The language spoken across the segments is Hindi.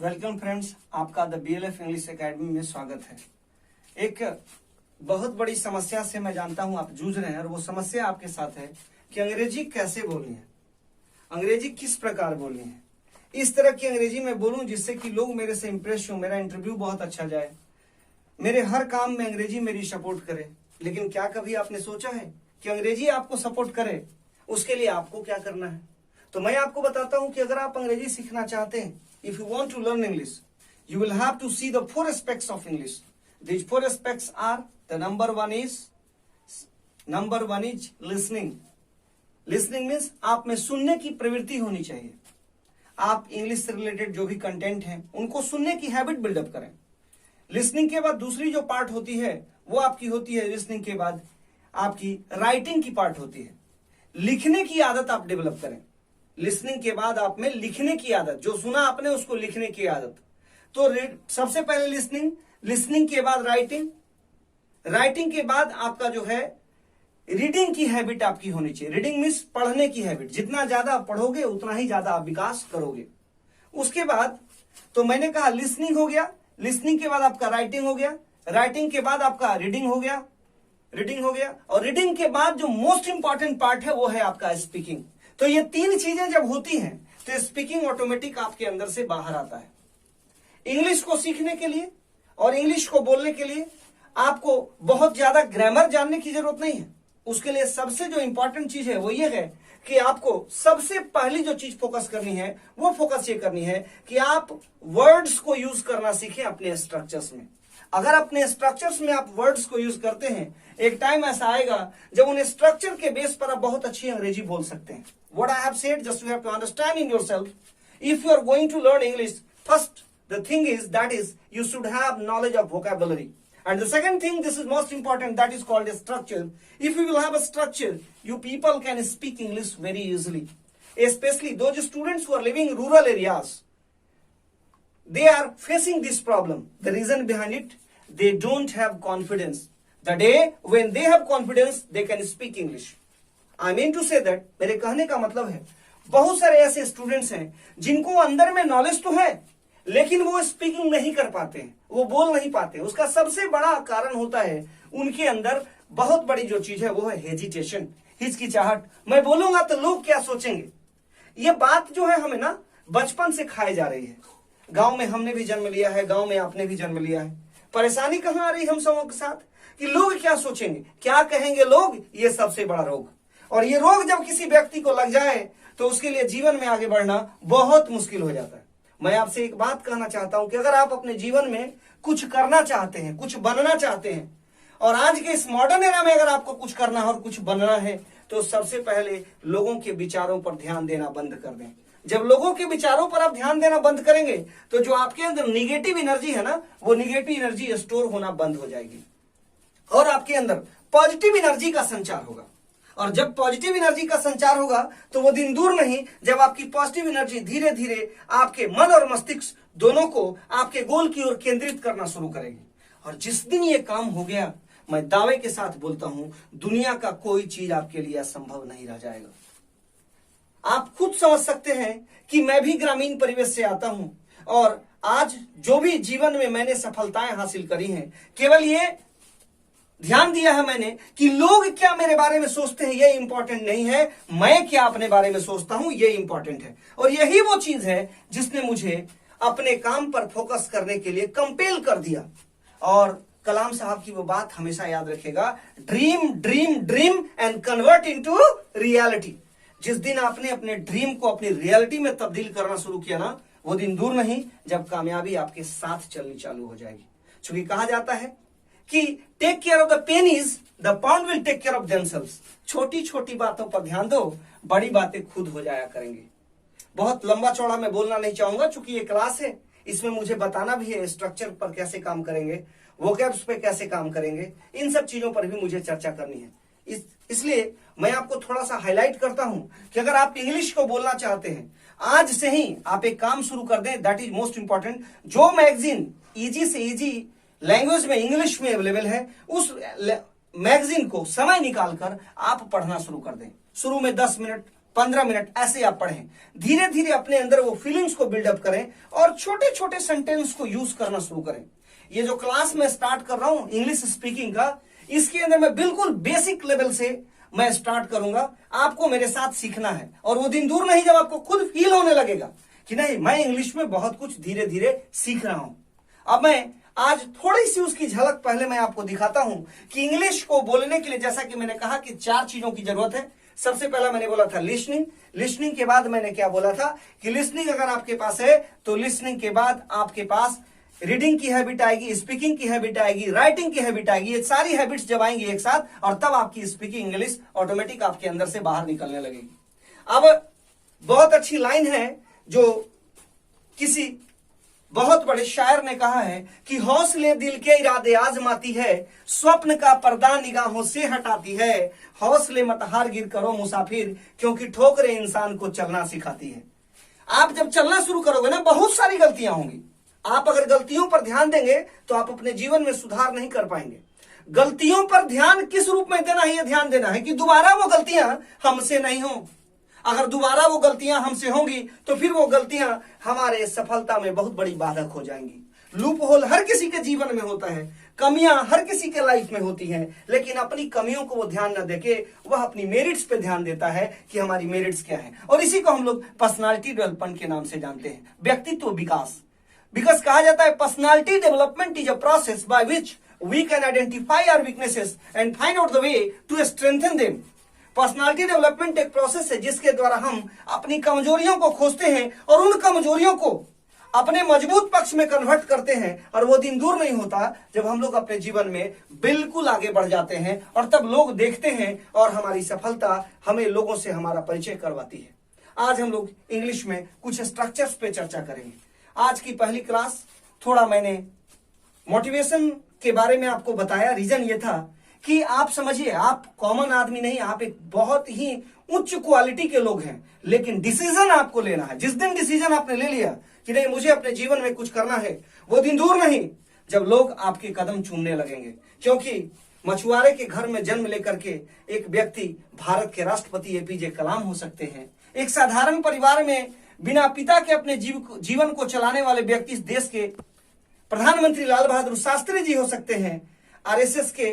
वेलकम फ्रेंड्स, आपका द BLF इंग्लिश एकेडमी में स्वागत है। एक बहुत बड़ी समस्या से मैं जानता हूं आप जूझ रहे हैं और वो समस्या आपके साथ है कि अंग्रेजी कैसे बोलनी है, अंग्रेजी किस प्रकार बोलनी है। इस तरह की अंग्रेजी में बोलूं जिससे कि लोग मेरे से इंप्रेस हो, मेरा इंटरव्यू बहुत अच्छा जाए, मेरे हर काम में अंग्रेजी मेरी सपोर्ट करे। लेकिन क्या कभी आपने सोचा है कि अंग्रेजी आपको सपोर्ट करे, उसके लिए आपको क्या करना है? तो मैं आपको बताता हूं कि अगर आप अंग्रेजी सीखना चाहते हैं, if you want to learn English, you will have to see the 4 aspects of English. These 4 aspects are, the number one is listening. Listening means आप में सुनने की प्रवृत्ति होनी चाहिए। आप इंग्लिश से रिलेटेड जो भी कंटेंट है उनको सुनने की हैबिट बिल्डअप करें। लिसनिंग के बाद दूसरी जो पार्ट होती है वो आपकी होती है, लिसनिंग के बाद आपकी राइटिंग की पार्ट होती है। लिखने की आदत आप डेवलप करें। लिसनिंग के बाद आप में लिखने की आदत, जो सुना आपने उसको लिखने की आदत। तो सबसे पहले लिसनिंग, लिसनिंग के बाद राइटिंग, राइटिंग के बाद आपका जो है रीडिंग की हैबिट आपकी होनी चाहिए। रीडिंग मीन्स पढ़ने की हैबिट। जितना ज्यादा आप पढ़ोगे उतना ही ज्यादा आप विकास करोगे। उसके बाद तो मैंने कहा लिसनिंग हो गया, लिसनिंग के बाद आपका राइटिंग हो गया, राइटिंग के बाद आपका रीडिंग हो गया, रीडिंग हो गया, और रीडिंग के बाद जो मोस्ट इंपॉर्टेंट पार्ट है वो है आपका स्पीकिंग। तो ये 3 चीजें जब होती हैं तो स्पीकिंग ऑटोमेटिक आपके अंदर से बाहर आता है। इंग्लिश को सीखने के लिए और इंग्लिश को बोलने के लिए आपको बहुत ज्यादा ग्रामर जानने की जरूरत नहीं है। उसके लिए सबसे जो इंपॉर्टेंट चीज है वो ये है कि आपको सबसे पहली जो चीज फोकस करनी है वो फोकस ये करनी है कि आप वर्ड्स को यूज करना सीखें अपने स्ट्रक्चर्स में। अगर अपने स्ट्रक्चर्स में आप वर्ड्स को यूज करते हैं, एक टाइम ऐसा आएगा जब उन स्ट्रक्चर के बेस पर आप बहुत अच्छी अंग्रेजी बोल सकते हैं। What I have said, just you have to understand in yourself. If you are going to learn English, first the thing is that is you should have knowledge of vocabulary. And the second thing, this is most important, that is called a structure. If you will have a structure, you people can speak English very easily. Especially those students who are living in rural areas, they are facing this problem. The reason behind it, they don't have confidence. The day when they have confidence, they can speak English. I mean to say that, मेरे कहने का मतलब है बहुत सारे ऐसे स्टूडेंट्स हैं जिनको अंदर में नॉलेज तो है लेकिन वो स्पीकिंग नहीं कर पाते हैं, वो बोल नहीं पाते। उसका सबसे बड़ा कारण होता है उनके अंदर बहुत बड़ी जो चीज है वो है हेजिटेशन, हिचकिचाहट। मैं बोलूंगा तो लोग क्या सोचेंगे। ये बात जो है हमें ना बचपन से खाई जा रही है। गांव में हमने भी जन्म लिया है, गांव में आपने भी जन्म लिया है। परेशानी कहां आ रही हम सबों के साथ कि लोग क्या सोचेंगे, क्या कहेंगे लोग, ये सबसे बड़ा रोग। और ये रोग जब किसी व्यक्ति को लग जाए तो उसके लिए जीवन में आगे बढ़ना बहुत मुश्किल हो जाता है। मैं आपसे एक बात कहना चाहता हूं कि अगर आप अपने जीवन में कुछ करना चाहते हैं, कुछ बनना चाहते हैं, और आज के इस मॉडर्न एरा में अगर आपको कुछ करना है और कुछ बनना है, तो सबसे पहले लोगों के विचारों पर ध्यान देना बंद कर दें। जब लोगों के विचारों पर आप ध्यान देना बंद करेंगे तो जो आपके अंदर निगेटिव एनर्जी है ना, वो निगेटिव एनर्जी स्टोर होना बंद हो जाएगी और आपके अंदर पॉजिटिव एनर्जी का संचार होगा। और जब पॉजिटिव एनर्जी का संचार होगा तो वो दिन दूर नहीं जब आपकी पॉजिटिव एनर्जी धीरे धीरे आपके मन और मस्तिष्क दोनों को आपके गोल की ओर केंद्रित करना शुरू करेगी। और जिस दिन ये काम हो गया, मैं दावे के साथ बोलता हूं, दुनिया का कोई चीज आपके लिए असंभव नहीं रह जाएगा। आप खुद समझ सकते हैं कि मैं भी ग्रामीण परिवेश से आता हूं और आज जो भी जीवन में मैंने सफलताएं हासिल करी हैं, केवल ये ध्यान दिया है मैंने कि लोग क्या मेरे बारे में सोचते हैं ये इंपॉर्टेंट नहीं है, मैं क्या अपने बारे में सोचता हूं ये इंपॉर्टेंट है। और यही वो चीज है जिसने मुझे अपने काम पर फोकस करने के लिए कंपेल कर दिया। और कलाम साहब की वो बात हमेशा याद रखेगा, dream dream dream and convert into reality. जिस दिन आपने अपने ड्रीम को अपनी रियलिटी में तब्दील करना शुरू किया ना, वो दिन दूर नहीं जब कामयाबी आपके साथ चलनी चालू हो जाएगी। क्योंकि कहा जाता है कि take care of the pennies, the pound will take care of themselves. छोटी छोटी बातों पर ध्यान दो, बड़ी बातें खुद हो जाया करेंगे। बहुत लंबा चौड़ा मैं बोलना नहीं चाहूंगा क्योंकि ये क्लास है, इसमें मुझे बताना भी है स्ट्रक्चर पर कैसे काम करेंगे, वोकैब्स पे कैसे काम करेंगे, इन सब चीजों पर भी मुझे चर्चा करनी है। इसलिए मैं आपको थोड़ा सा हाईलाइट करता हूं कि अगर आप इंग्लिश को बोलना चाहते हैं, आज से ही आप एक काम शुरू कर दें, दैट इज मोस्ट इंपॉर्टेंट। जो मैगजीन इजी से इजी लैंग्वेज में इंग्लिश में अवेलेबल है, उस मैगजीन को समय निकालकर आप पढ़ना शुरू कर दें। शुरू में 10 मिनट 15 मिनट ऐसे आप पढ़ें। धीरे धीरे अपने अंदर वो फीलिंग्स को बिल्डअप करें और छोटे छोटे सेंटेंस को यूज करना शुरू करें। ये जो क्लास में स्टार्ट कर रहा हूं इंग्लिश स्पीकिंग का, इसके अंदर मैं बिल्कुल बेसिक लेवल से मैं स्टार्ट करूंगा। आपको मेरे साथ सीखना है और वो दिन दूर नहीं जब आपको खुद फील होने लगेगा कि नहीं, मैं इंग्लिश में बहुत कुछ धीरे धीरे सीख रहा हूं। अब मैं आज थोड़ी सी उसकी झलक पहले मैं आपको दिखाता हूं कि इंग्लिश को बोलने के लिए, जैसा कि मैंने कहा कि 4 चीजों की जरूरत है। सबसे पहला मैंने बोला था लिसनिंग। लिसनिंग के बाद मैंने क्या बोला था कि लिसनिंग अगर आपके पास है तो लिसनिंग के बाद आपके पास रीडिंग की हैबिट आएगी, स्पीकिंग की हैबिट आएगी, राइटिंग की हैबिट आएगी। ये सारी हैबिट्स जब आएंगी एक साथ और तब आपकी स्पीकिंग इंग्लिश ऑटोमेटिक आपके अंदर से बाहर निकलने लगेगी। अब बहुत अच्छी लाइन है जो किसी बहुत बड़े शायर ने कहा है कि हौसले दिल के इरादे आजमाती है, स्वप्न का पर्दा निगाहों से हटाती है। हौसले मत हार गिर करो मुसाफिर, क्योंकि ठोकरें इंसान को चलना सिखाती है। आप जब चलना शुरू करोगे ना, बहुत सारी गलतियां होंगी। आप अगर गलतियों पर ध्यान देंगे तो आप अपने जीवन में सुधार नहीं कर पाएंगे। गलतियों पर ध्यान किस रूप में देना है, यह ध्यान देना है कि दोबारा वो गलतियां हमसे नहीं हो। अगर दोबारा वो गलतियां हमसे होंगी तो फिर वो गलतियां हमारे सफलता में बहुत बड़ी बाधक हो जाएंगी। लूप होल हर किसी के जीवन में होता है, कमियां हर किसी के लाइफ में होती हैं, लेकिन अपनी कमियों को वो ध्यान न देके वह अपनी मेरिट्स पे ध्यान देता है कि हमारी मेरिट्स क्या है। और इसी को हम लोग पर्सनालिटी डेवलपमेंट के नाम से जानते हैं, व्यक्तित्व विकास। बिकॉज कहा जाता है personality development is a process by which we can identify our weaknesses and find out the way to strengthen them. Personality development एक प्रोसेस है जिसके द्वारा हम अपनी कमजोरियों को खोजते हैं और उन कमजोरियों को अपने मजबूत पक्ष में कन्वर्ट करते हैं। और वो दिन दूर नहीं होता जब हम लोग अपने जीवन में बिल्कुल आगे बढ़ जाते हैं और तब लोग देखते हैं और हमारी सफलता हमें लोगों से हमारा परिचय करवाती है। आज हम लोग इंग्लिश में कुछ स्ट्रक्चर्स पे चर्चा करेंगे। आज की पहली क्लास थोड़ा मैंने मोटिवेशन के बारे में आपको बताया। रीजन ये था कि आप समझिए, आप कॉमन आदमी नहीं, आप एक बहुत ही उच्च क्वालिटी के लोग हैं, लेकिन डिसीजन आपको लेना है। जिस दिन डिसीजन आपने ले लिया कि नहीं मुझे अपने जीवन में कुछ करना है, वो दिन दूर नहीं जब लोग आपके कदम चूमने लगेंगे। क्योंकि मछुआरे के घर में जन्म लेकर के एक व्यक्ति भारत के राष्ट्रपति एपीजे कलाम हो सकते हैं। एक साधारण परिवार में बिना पिता के अपने जीवन को चलाने वाले व्यक्ति इस देश के प्रधानमंत्री लाल बहादुर शास्त्री जी हो सकते हैं। आरएसएस के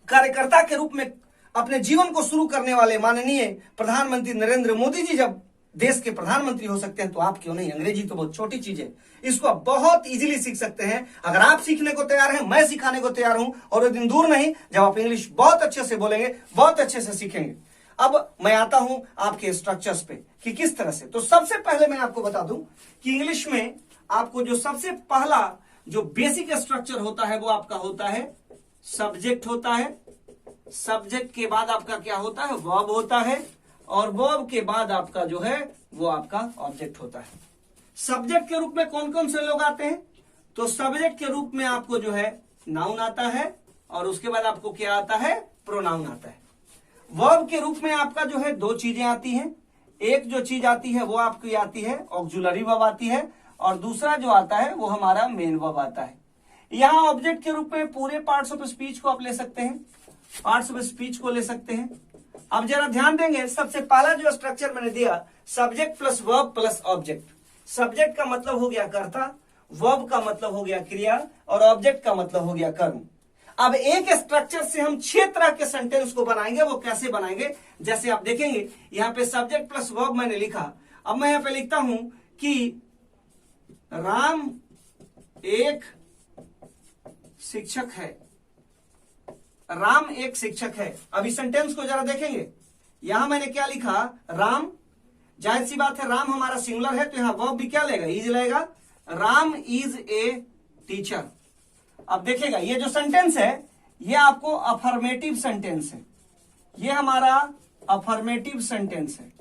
कार्यकर्ता के रूप में अपने जीवन को शुरू करने वाले माननीय प्रधानमंत्री नरेंद्र मोदी जी जब देश के प्रधानमंत्री हो सकते हैं तो आप क्यों नहीं। अंग्रेजी तो बहुत छोटी चीज है, इसको आप बहुत इजीली सीख सकते हैं। अगर आप सीखने को तैयार हैं, मैं सिखाने को तैयार हूं, और वो दिन दूर नहीं जब आप इंग्लिश बहुत अच्छे से बोलेंगे, बहुत अच्छे से सीखेंगे। अब मैं आता हूं आपके स्ट्रक्चर्स पे कि किस तरह से। तो सबसे पहले मैं आपको बता दूं कि इंग्लिश में आपको जो सबसे पहला जो बेसिक स्ट्रक्चर होता है वो आपका होता है सब्जेक्ट होता है। सब्जेक्ट के बाद आपका क्या होता है, वर्ब होता है, और वर्ब के बाद आपका जो है वो आपका ऑब्जेक्ट होता है। सब्जेक्ट के रूप में कौन कौन से लोग आते हैं, तो सब्जेक्ट के रूप में आपको जो है नाउन आता है, और उसके बाद आपको क्या आता है, प्रोनाउन आता है। वर्ब के रूप में आपका जो है 2 चीजें आती हैं। एक जो चीज आती है वो आपकी आती है ऑक्सिलरी वर्ब आती है, और दूसरा जो आता है वो हमारा मेन वर्ब आता है। यहां ऑब्जेक्ट के रूप में पूरे पार्ट्स ऑफ स्पीच को आप ले सकते हैं, पार्ट्स ऑफ स्पीच को ले सकते हैं। अब जरा ध्यान देंगे, सबसे पहला जो स्ट्रक्चर मैंने दिया subject plus verb plus object. Subject का मतलब हो गया कर्ता, वर्ब का मतलब हो गया क्रिया, और ऑब्जेक्ट का मतलब हो गया कर्म। अब एक स्ट्रक्चर से हम 6 तरह के सेंटेंस को बनाएंगे। वो कैसे बनाएंगे, जैसे आप देखेंगे यहां पे सब्जेक्ट प्लस वर्ब मैंने लिखा। अब मैं यहां पे लिखता हूं कि राम एक शिक्षक है। राम एक शिक्षक है। अब इस सेंटेंस को जरा देखेंगे, यहां मैंने क्या लिखा, राम। जाहिर सी बात है राम हमारा सिंगुलर है तो यहां वर्ब भी क्या लेगा, इज लेगा। Ram is a teacher. अब देखिएगा ये जो सेंटेंस है ये आपको अफर्मेटिव सेंटेंस है, ये हमारा अफर्मेटिव सेंटेंस है।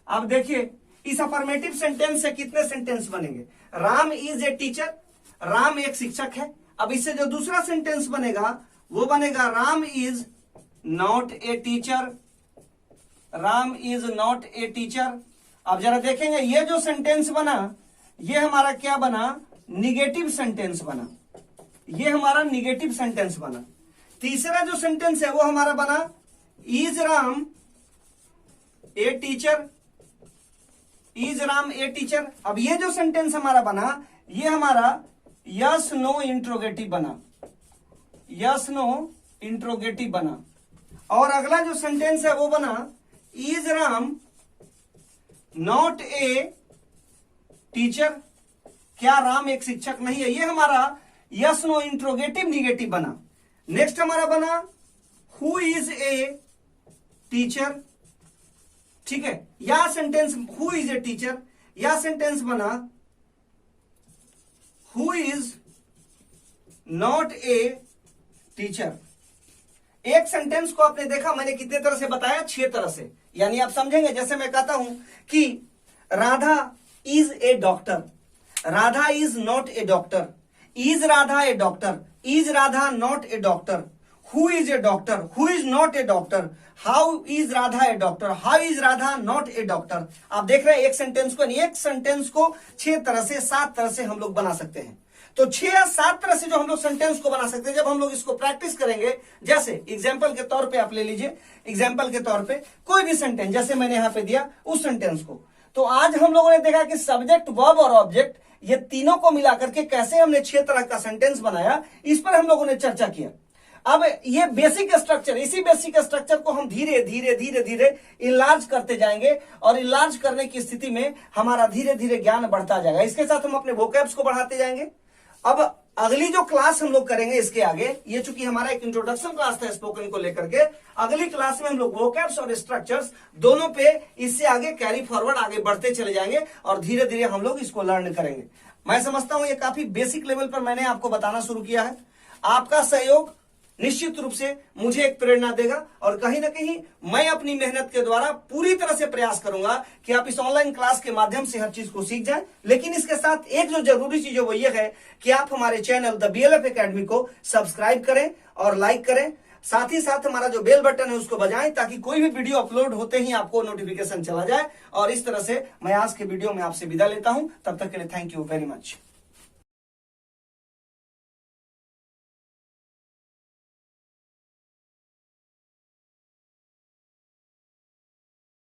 अब देखिए इस अफर्मेटिव सेंटेंस से कितने सेंटेंस बनेंगे, Ram is a teacher, Ram एक शिक्षक है। अब इससे जो दूसरा सेंटेंस बनेगा वो बनेगा Ram is not a teacher, Ram is not a teacher. अब जरा देखेंगे ये जो सेंटेंस बना ये हमारा क्या बना, निगेटिव सेंटेंस बना, ये हमारा निगेटिव सेंटेंस बना। तीसरा जो सेंटेंस है वो हमारा बना is Ram a teacher, is Ram a teacher. अब ये जो सेंटेंस हमारा बना, ये हमारा यस नो इंट्रोगेटिव बना, यस नो इंट्रोगेटिव बना। और अगला जो सेंटेंस है वो बना is Ram not a teacher, क्या राम एक शिक्षक नहीं है। ये हमारा यस नो इंट्रोगेटिव निगेटिव बना। नेक्स्ट हमारा बना हु इज ए टीचर, ठीक है। या sentence who is a teacher, या सेंटेंस बना who is not a teacher. एक सेंटेंस को आपने देखा मैंने कितने तरह से बताया, 6 तरह से। यानी आप समझेंगे, जैसे मैं कहता हूं कि Radha is a doctor, Radha is not a doctor, is Radha A doctor, is Radha not a doctor, who is a doctor, who is not a doctor, how is Radha A doctor, how is Radha not a doctor. आप देख रहे हैं एक सेंटेंस को, एक सेंटेंस को 6 तरह से 7 तरह से हम लोग बना सकते हैं। तो 6 या 7 तरह से जो हम लोग सेंटेंस को बना सकते हैं, जब हम लोग इसको प्रैक्टिस करेंगे, जैसे एग्जाम्पल के तौर पे आप ले लीजिए, एग्जाम्पल के तौर पे कोई भी सेंटेंस जैसे मैंने यहां पे दिया उस सेंटेंस को। तो आज हम लोगों ने देखा कि सब्जेक्ट, वर्ब और ऑब्जेक्ट, ये तीनों को मिलाकर के कैसे हमने 6 तरह का सेंटेंस बनाया, इस पर हम लोगों ने चर्चा किया। अब ये बेसिक स्ट्रक्चर, इसी बेसिक स्ट्रक्चर को हम धीरे धीरे धीरे धीरे इनलार्ज करते जाएंगे, और इनलार्ज करने की स्थिति में हमारा धीरे धीरे ज्ञान बढ़ता जाएगा। इसके साथ हम अपने वोकैब्स को बढ़ाते जाएंगे। अब अगली जो क्लास हम लोग करेंगे इसके आगे, ये चूंकि हमारा एक इंट्रोडक्शन क्लास था स्पोकन को लेकर के, अगली क्लास में हम लोग वोकैब्स और स्ट्रक्चर्स दोनों पे इससे आगे कैरी फॉरवर्ड आगे बढ़ते चले जाएंगे, और धीरे धीरे हम लोग इसको लर्न करेंगे। मैं समझता हूं ये काफी बेसिक लेवल पर मैंने आपको बताना शुरू किया है। आपका सहयोग निश्चित रूप से मुझे एक प्रेरणा देगा, और कहीं ना कहीं मैं अपनी मेहनत के द्वारा पूरी तरह से प्रयास करूंगा कि आप इस ऑनलाइन क्लास के माध्यम से हर चीज को सीख जाएं। लेकिन इसके साथ एक जो जरूरी चीज है वो ये है कि आप हमारे चैनल द BLF एकेडमी को सब्सक्राइब करें और लाइक करें। साथ ही साथ हमारा जो बेल बटन है उसको बजाएं, ताकि कोई भी वीडियो अपलोड होते ही आपको नोटिफिकेशन चला जाए। और इस तरह से मैं आज के वीडियो में आपसे विदा लेता हूं। तब तक के लिए थैंक यू वेरी मच।